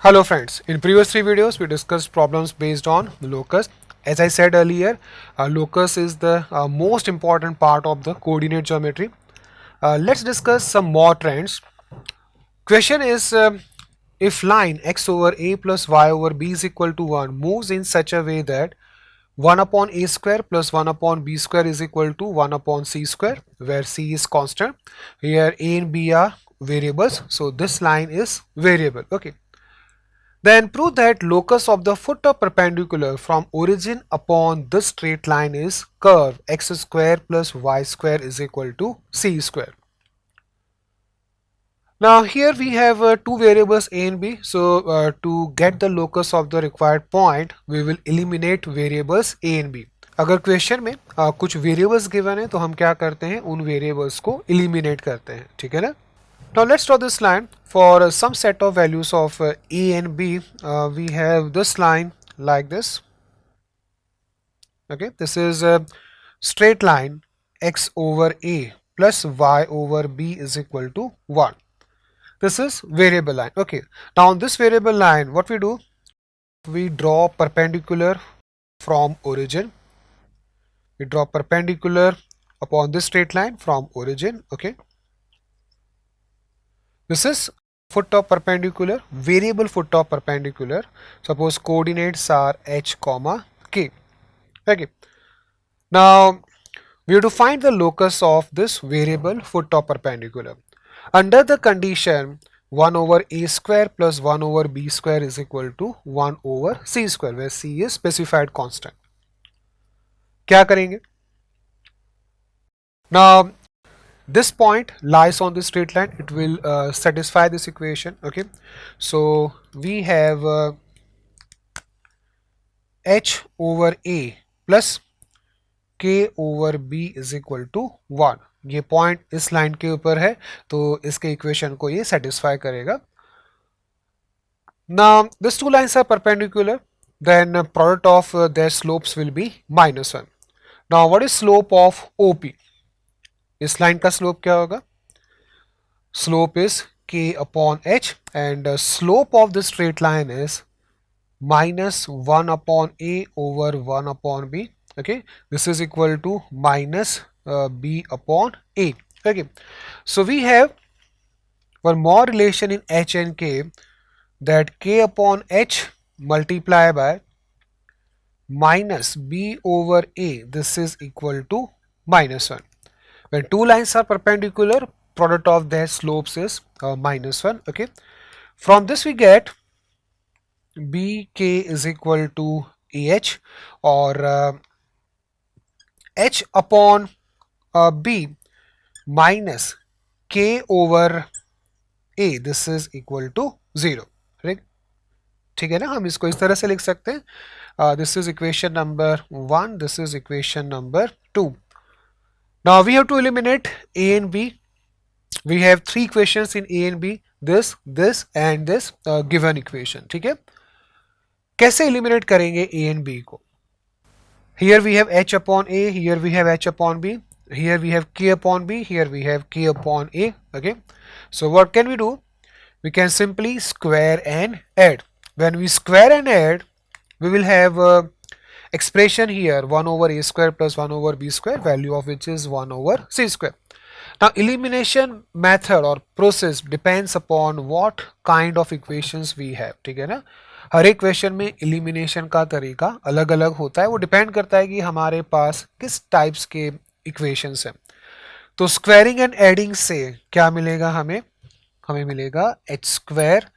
Hello friends, in previous three videos we discussed problems based on locus. As I said earlier, locus is the most important part of the coordinate geometry. Let's discuss some more trends. Question is if line x over a plus y over b is equal to 1 moves in such a way that 1 upon a square plus 1 upon b square is equal to 1 upon c square, where c is constant. Here a and b are variables, so this line is variable. Okay. Then prove that locus of the foot of perpendicular from origin upon this straight line is curve x square plus y square is equal to c square. Now here we have two variables a and b. So to get the locus of the required point, we will eliminate variables a and b. अगर question में कुछ variables given है तो हम क्या करते हैं, उन वेरिएबल्स को एलिमिनेट करते हैं. ठीक है ना. Now let's draw this line for some set of values of a and b. We have this line like this. Okay, this is a straight line x over a plus y over b is equal to 1. This is variable line. Okay, now on this variable line, what we do? We draw perpendicular from origin. We draw perpendicular upon this straight line from origin. Okay. This is foot of perpendicular, variable foot of perpendicular. Suppose coordinates are h comma k. Okay. Now we have to find the locus of this variable foot of perpendicular. Under the condition 1 over a square plus 1 over b square is equal to 1 over c square, where c is specified constant. क्या करेंगे? Now this point lies on the straight line. It will satisfy this equation. Okay, so we have h over a plus k over b is equal to 1. ये point इस line के ऊपर है तो इसके equation को ये सेटिस्फाई करेगा. Now these two lines are perpendicular, then product of their slopes will be -1. Now what is slope of OP? इस लाइन का स्लोप क्या होगा? Slope is k upon h, and slope of the straight line is -1 upon a over 1 upon b. Okay, this is equal to minus b upon a. Okay, so we have one more relation in h and k, that k upon h multiply by minus b over a, this is equal to -1. When two lines are perpendicular, product of their slopes is -1. Okay, from this we get bk is equal to ah, or h upon b minus k over a, this is equal to 0. ठीक है ना, हम इसको इस तरह से लिख सकते हैं. This is equation number 1, this is equation number 2. Now we have to eliminate a and b. We have three equations in a and b, this and this given equation. ठीक है, कैसे eliminate करेंगे a and b को? Here we have h upon a, here we have h upon b, here we have k upon b, here we have k upon a. Okay, so what can we do? We can simply square and add. When we square and add, we will have expression here 1 over a square plus 1 over b square, value of which is 1 over c square. Now elimination method or process depends upon what kind of equations we have. ठीक है ना, हर एक question में elimination का तरीका अलग अलग होता है. वो डिपेंड करता है कि हमारे पास किस टाइप्स के इक्वेशंस हैं. तो स्क्वायरिंग एंड एडिंग से क्या मिलेगा हमें? हमें मिलेगा H square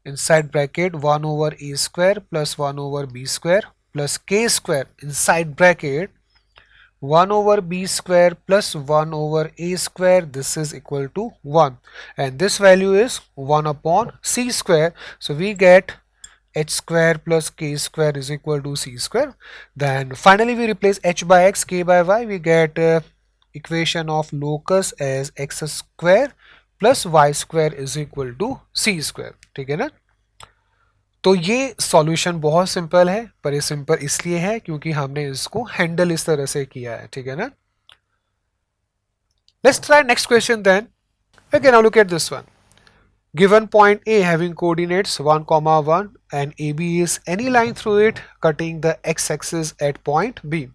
inside bracket 1 over a square plus 1 over b square plus k square inside bracket 1 over b square plus 1 over a square, this is equal to 1, and this value is 1 upon c square. So we get h square plus k square is equal to c square. Then finally we replace h by x, k by y. We get equation of locus as x square plus y square is equal to c square. ठीक है ना, तो ये solution बहुत simple है, पर ये simple इसलिए है क्योंकि हमने इसको हैंडल इस तरह से किया है. ठीक है ना, let's try next question then. Okay, now look at this one. Given point A having coordinates 1, comma 1 and AB is any line through it cutting the x-axis at point B.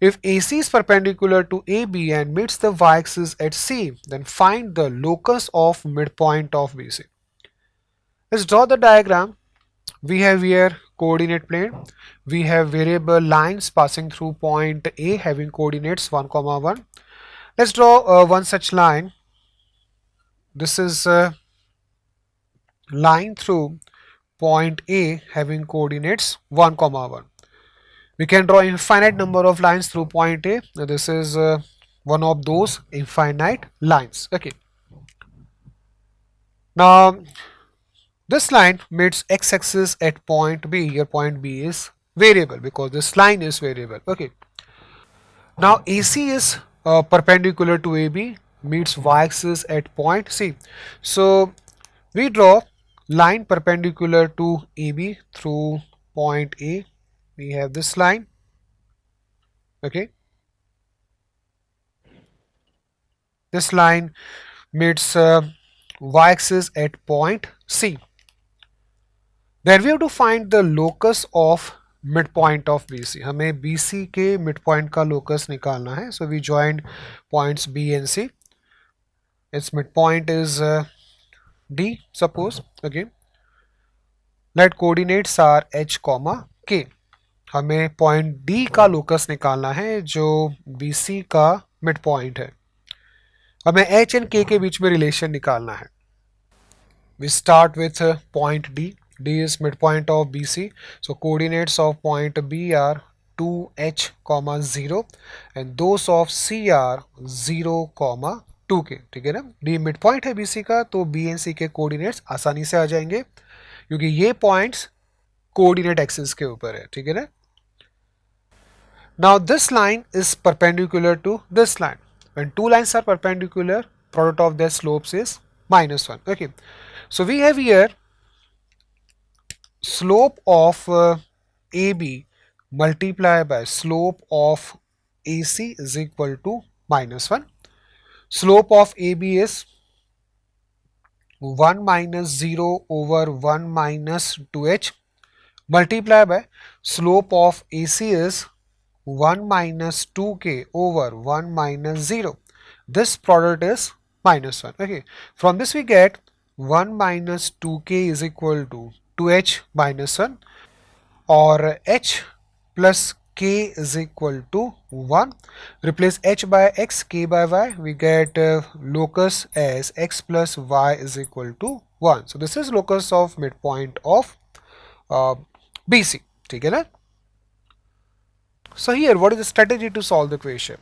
If AC is perpendicular to AB and meets the y-axis at C, then find the locus of midpoint of BC. Let's draw the diagram. We have here coordinate plane. We have variable lines passing through point A having coordinates 1, comma 1. Let's draw one such line. This is a line through point A having coordinates 1, comma 1. We can draw infinite number of lines through point A. Now this is one of those infinite lines. Okay. Now this line meets x-axis at point B. Here point B is variable because this line is variable. Okay. Now AC is perpendicular to AB, meets y-axis at point C. So we draw line perpendicular to AB through point A. We have this line. Okay. This line meets y-axis at point C. Then we have to find the locus of midpoint of BC. हमें BC के midpoint का locus निकालना है. So we joined points B and C. Its midpoint is D, suppose. Okay. Let coordinates are H, K. हमें point D का locus निकालना है जो BC का midpoint है. हमें H and K के बीच में relation निकालना है. We start with point D. D is midpoint of BC. So coordinates of point B are 2h, 0 and those of C are 0, 2k. ठीक है ना. D midpoint है BC का तो B and C के coordinates आसानी से आ जाएंगे क्योंकि ये points coordinate axis के ऊपर है. ठीक है ना. Now this line is perpendicular to this line. When two lines are perpendicular, product of their slopes is -1. Okay. So we have here slope of AB multiplied by slope of AC is equal to -1. Slope of AB is 1 minus 0 over 1 minus 2h multiplied by slope of AC is 1 minus 2k over 1 minus 0. This product is -1. Okay. From this we get 1 minus 2k is equal to 2h minus 1 or h plus k is equal to 1. Replace h by x, k by y. We get locus as x plus y is equal to 1. So this is locus of midpoint of BC. ठीक है ना? So here what is the strategy to solve the question?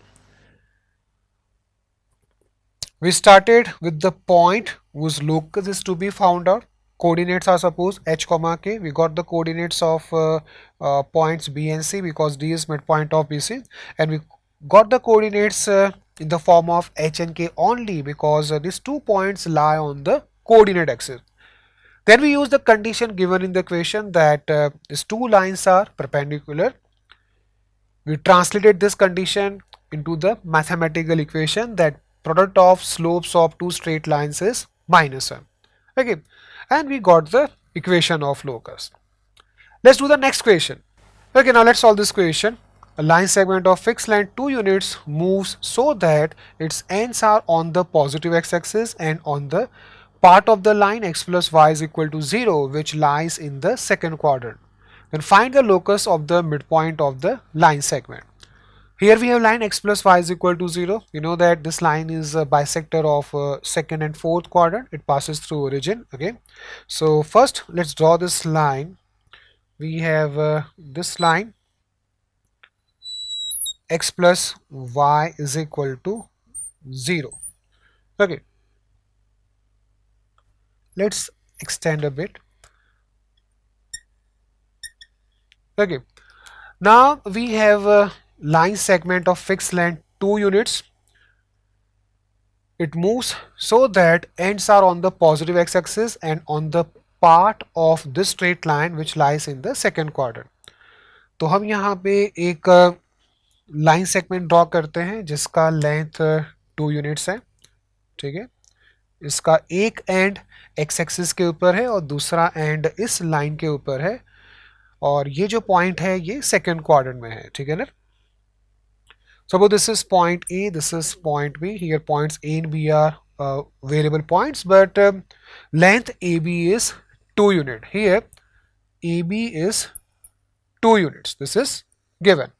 We started with the point whose locus is to be found out. Coordinates are suppose h, k. We got the coordinates of points B and C because D is midpoint of BC, and we got the coordinates in the form of h and k only because these 2 points lie on the coordinate axis. Then we use the condition given in the equation that these 2 lines are perpendicular. We translated this condition into the mathematical equation that product of slopes of 2 straight lines is -1. Okay, and we got the equation of locus. Let's do the next question. Okay, now let's solve this question. A line segment of fixed length 2 units moves so that its ends are on the positive x-axis and on the part of the line x plus y is equal to 0 which lies in the second quadrant. Then find the locus of the midpoint of the line segment. Here we have line x plus y is equal to 0. You know that this line is a bisector of second and fourth quadrant. It passes through origin. Okay. So first let's draw this line. We have this line x plus y is equal to 0. Okay. Let's extend a bit. Okay. Now we have a line segment of fixed length 2 units. It moves so that ends are on the positive x-axis and on the part of this straight line which lies in the second quadrant. तो हम यहाँ पे एक line segment draw करते हैं जिसका length 2 units है. ठीक है. इसका एक एंड एक्स एक्सिस के ऊपर है और दूसरा एंड इस लाइन के ऊपर है, और ये जो पॉइंट है ये सेकंड क्वाड्रेंट में है, ठीक है ना। Suppose this is point A, this is point B. Here points A and B are variable points, but length AB is 2 unit. Here AB is 2 units. This is given.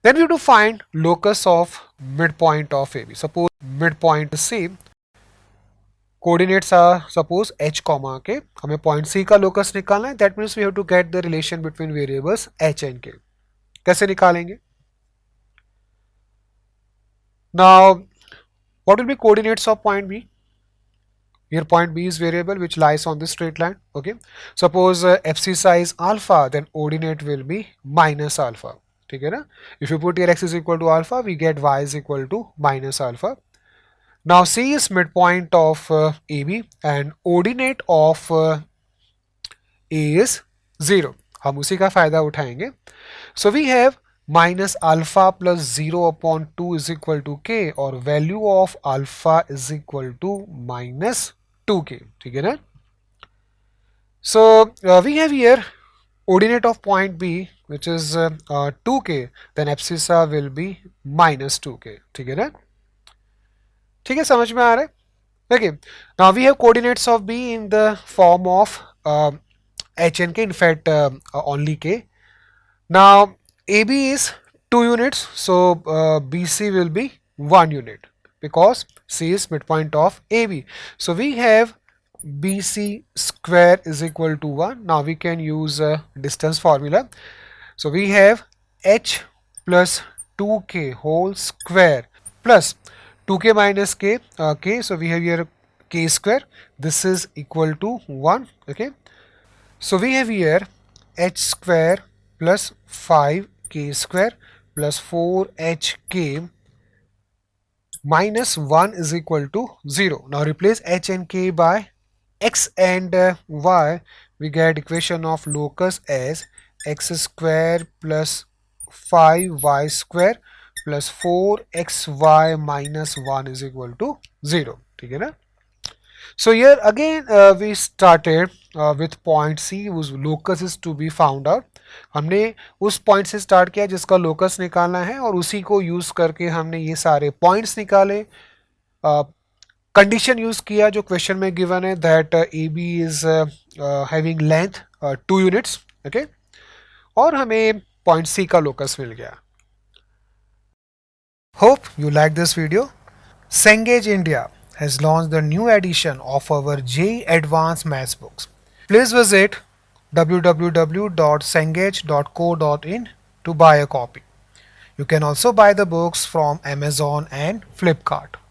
Then we have to find locus of midpoint of AB. Suppose midpoint is C. Coordinates are suppose h comma k. हमें point C का locus निकालना है. That means we have to get the relation between variables h and k. कैसे निकालेंगे? Now, what will be coordinates of point B? Here point B is variable which lies on this straight line. Okay. Suppose FC size alpha, then ordinate will be minus alpha. ठीक है ना? If you put here x is equal to alpha, we get y is equal to minus alpha. Now C is midpoint of AB and ordinate of A is 0. हम उसी का फायदा उठाएंगे. So we have minus alpha plus 0 upon 2 is equal to k, और value of alpha is equal to minus 2k. ठीक है ना? So we have here ordinate of point B which is 2k, then abscissa will be minus 2k. ठीक है ना? ठीक है, समझ में आ रहा है? Okay. Now we have coordinates of B in the form of h and k, in fact only k. Now AB is 2 units, so BC will be 1 unit because C is midpoint of AB. So we have BC square is equal to 1. Now we can use a distance formula. So we have h plus 2k whole square plus 2k minus k, k. So we have here k square. This is equal to 1. Okay. So we have here h square plus 5k square plus 4hk minus 1 is equal to 0. Now replace h and k by x and y. We get equation of locus as x square plus 5y square plus 4xy minus 1 is equal to 0. ठीक है ना? So here again we started with point C whose locus is to be found out. हमने उस point से start किया जिसका locus निकालना है और उसी को यूज करके हमने ये सारे पॉइंट्स निकाले. कंडीशन यूज किया जो क्वेश्चन में गिवन है that A B is having length 2 units. Okay, और हमें पॉइंट सी का लोकस मिल गया. Hope you like this video. Cengage India has launched the new edition of our JEE Advanced Maths books. Please visit www.cengage.co.in to buy a copy. You can also buy the books from Amazon and Flipkart.